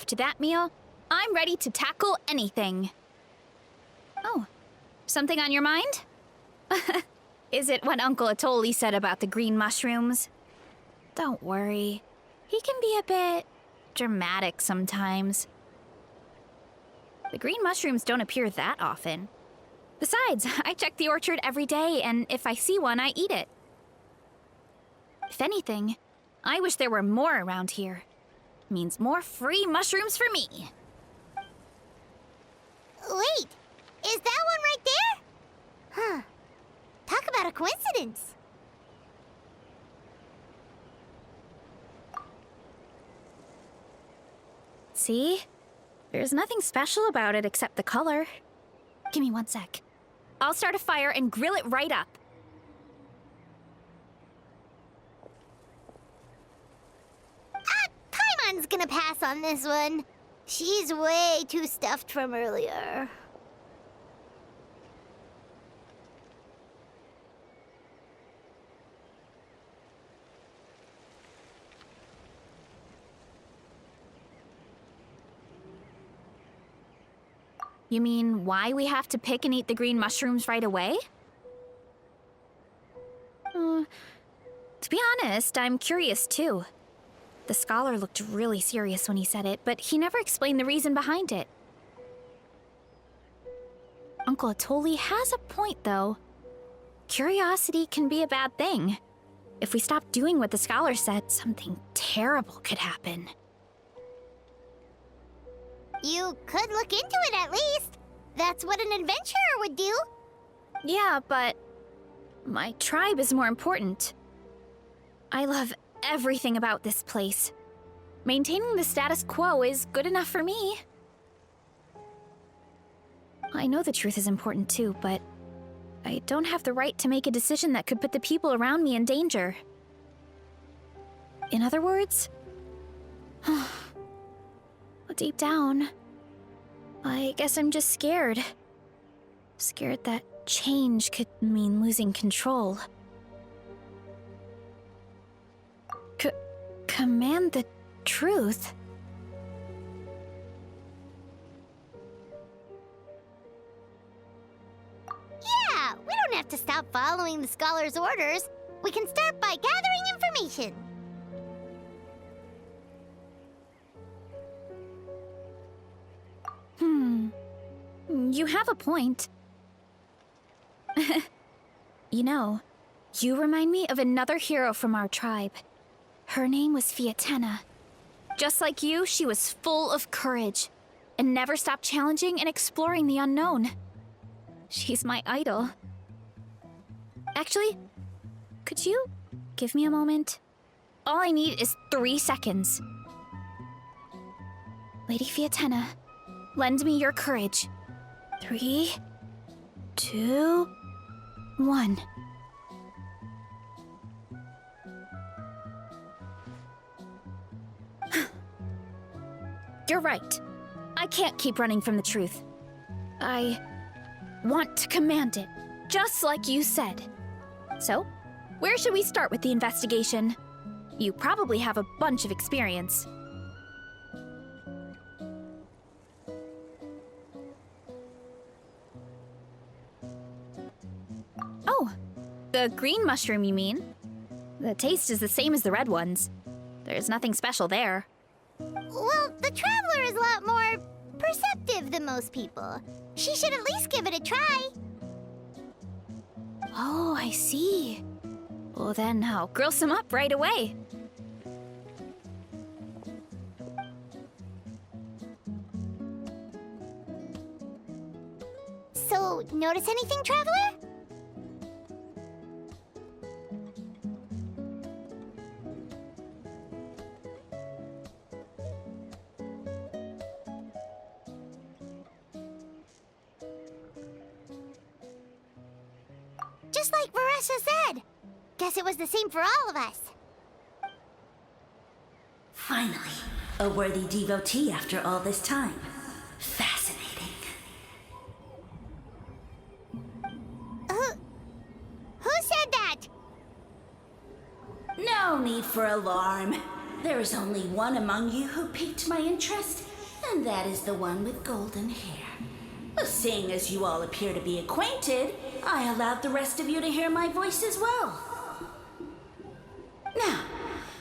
after that meal, I'm ready to tackle anything. Oh, something on your mind? Is it what Uncle Atoli said about the green mushrooms? Don't worry. He can be a bit dramatic sometimes. The green mushrooms don't appear that often. Besides, I check the orchard every day, and if I see one, I eat it. If anything, I wish there were more around here. Means more free mushrooms for me. Wait, is that one right there? Huh. Talk about a coincidence. See? There's nothing special about it except the color. Give me 1 sec. I'll start a fire and grill it right up. Paimon's gonna pass on this one. She's way too stuffed from earlier. You mean why we have to pick and eat the green mushrooms right away? To be honest, I'm curious too. The scholar looked really serious when he said it, but he never explained the reason behind it. Uncle Atoli has a point, though. Curiosity can be a bad thing. If we stop doing what the scholar said, something terrible could happen. You could look into it at least. That's what an adventurer would do. Yeah, but my tribe is more important. I love everything about this place. Maintaining the status quo is good enough for me. I know the truth is important too, but I don't have the right to make a decision that could put the people around me in danger. In other words, deep down, I guess I'm just scared. Scared that change could mean losing control. Command the truth? Yeah, we don't have to stop following the scholar's orders. We can start by gathering information. You have a point. You know, you remind me of another hero from our tribe. Her name was Fiatena. Just like you, she was full of courage and never stopped challenging and exploring the unknown. She's my idol. Actually, could you give me a moment? All I need is 3 seconds. Lady Fiatena, lend me your courage. 3, 2, 1. You're right. I can't keep running from the truth. I want to command it, just like you said. So, where should we start with the investigation? You probably have a bunch of experience. Oh, the green mushroom, you mean? The taste is the same as the red ones. There's nothing special there. Well, the Traveler is a lot more perceptive than most people. She should at least give it a try. Oh, I see. Well, then I'll grill some up right away. So, notice anything, Traveler? Just like VARESA said. Guess it was the same for all of us. Finally, a worthy devotee after all this time. Fascinating. Who said that? No need for alarm. There is only one among you who piqued my interest, And that is the one with golden hair. Seeing as you all appear to be acquainted, I allowed the rest of you to hear my voice as well. Now,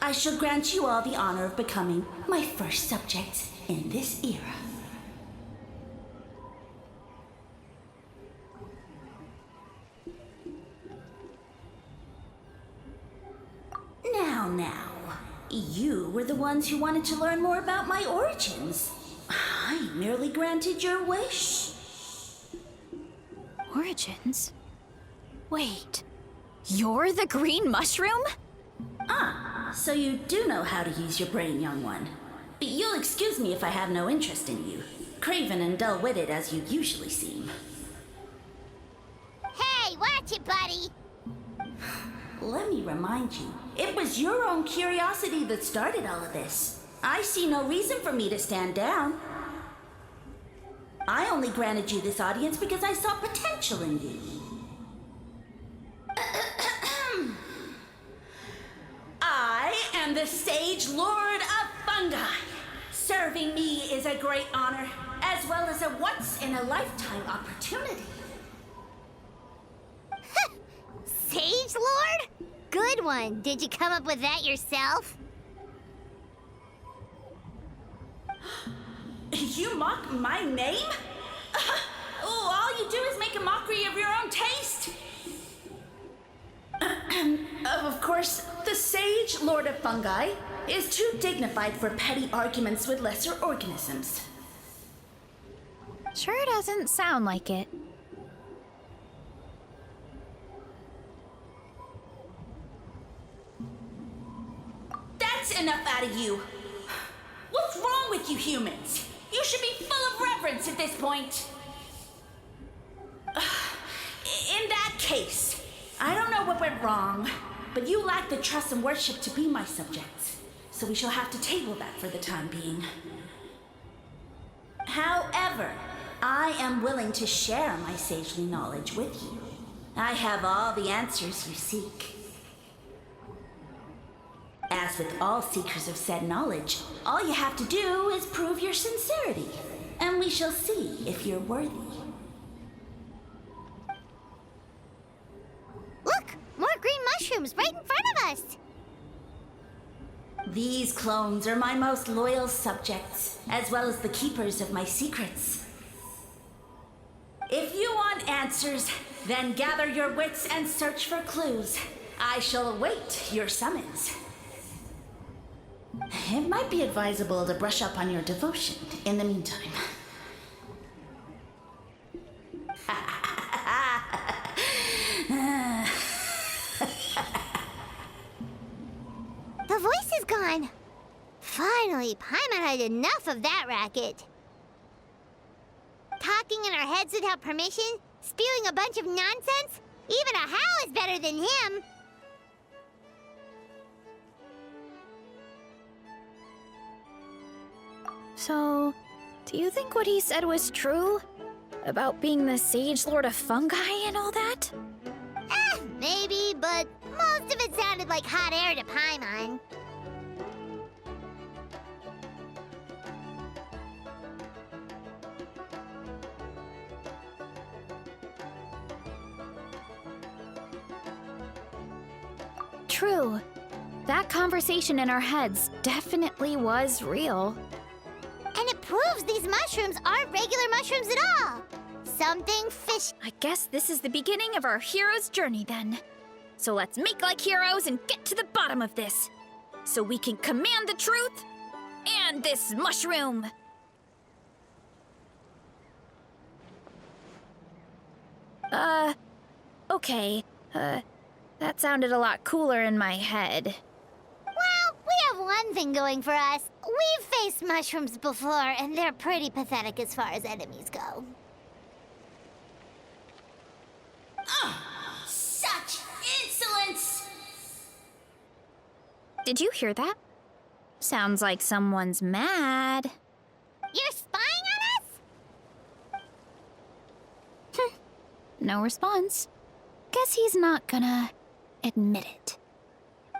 I shall grant you all the honor of becoming my first subjects in this era. Now, you were the ones who wanted to learn more about my origins. I merely granted your wish. Origins? Wait, you're the green mushroom? Ah, so you do know how to use your brain, young one. But you'll excuse me if I have no interest in you, craven and dull-witted as you usually seem. Hey, watch it, buddy! Let me remind you, it was your own curiosity that started all of this. I see no reason for me to stand down. I only granted you this audience because I saw potential in you. I am the Sage Lord of Fungi. Serving me is a great honor, as well as a once-in-a-lifetime opportunity. Sage Lord? Good one. Did you come up with that yourself? You mock my name? All you do is make a mockery of your own taste. Of course, the Sage Lord of Fungi is too dignified for petty arguments with lesser organisms. Sure doesn't sound like it. That's enough out of you. What's wrong with you humans? You should be full of reverence at this point. In that case, I don't know what went wrong, but you lack the trust and worship to be my subjects. So we shall have to table that for the time being. However, I am willing to share my sagely knowledge with you. I have all the answers you seek. As with all seekers of said knowledge, all you have to do is prove your sincerity, and we shall see if you're worthy. Look! More green mushrooms right in front of us! These clones are my most loyal subjects, as well as the keepers of my secrets. If you want answers, then gather your wits and search for clues. I shall await your summons. It might be advisable to brush up on your devotion in the meantime. The voice is gone. Finally, Paimon had enough of that racket. Talking in our heads without permission, spewing a bunch of nonsense. Even a howl is better than him. So, do you think what he said was true? About being the Sage Lord of Fungi and all that? Maybe, but most of it sounded like hot air to Paimon. True. That conversation in our heads definitely was real. And it proves these mushrooms aren't regular mushrooms at all. Something fish. I guess this is the beginning of our hero's journey then. So let's make like heroes and get to the bottom of this. So we can command the truth and this mushroom. Okay. That sounded a lot cooler in my head. Well, we have one thing going for us. We've faced mushrooms before, and they're pretty pathetic as far as enemies go. Such insolence! Did you hear that? Sounds like someone's mad. You're spying on us? No response. Guess he's not gonna admit it.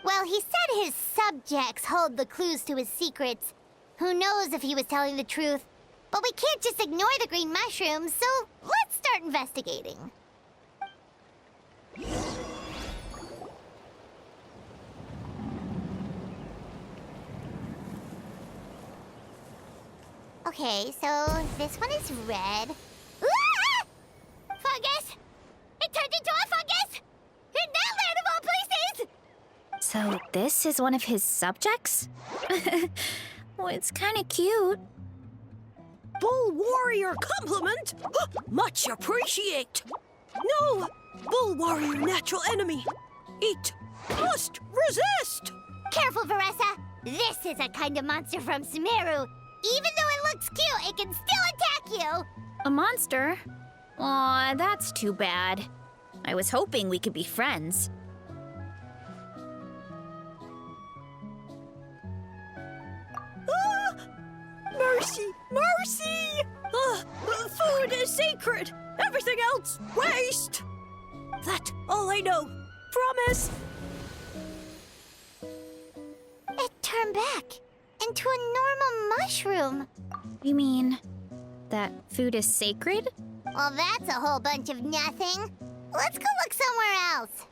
Well, he said his subjects hold the clues to his secrets. Who knows if he was telling the truth? But we can't just ignore the green mushrooms, so let's start investigating. Okay, so this one is red. Ah! Fungus! It turned into a fungus! In that land of all places! So this is one of his subjects? Well, it's kind of cute. Bull warrior compliment? Much appreciate. No, bull warrior natural enemy. Eat, must resist. Careful, VARESA! This is a kind of monster from Sumeru. Even though it looks cute, it can still attack you! A monster? Aw, that's too bad. I was hoping we could be friends. Ah! Mercy, mercy! Food is sacred. Everything else, waste. That's all I know. Promise. It turned back into a normal mushroom. You mean that food is sacred? Well, that's a whole bunch of nothing. Let's go look somewhere else.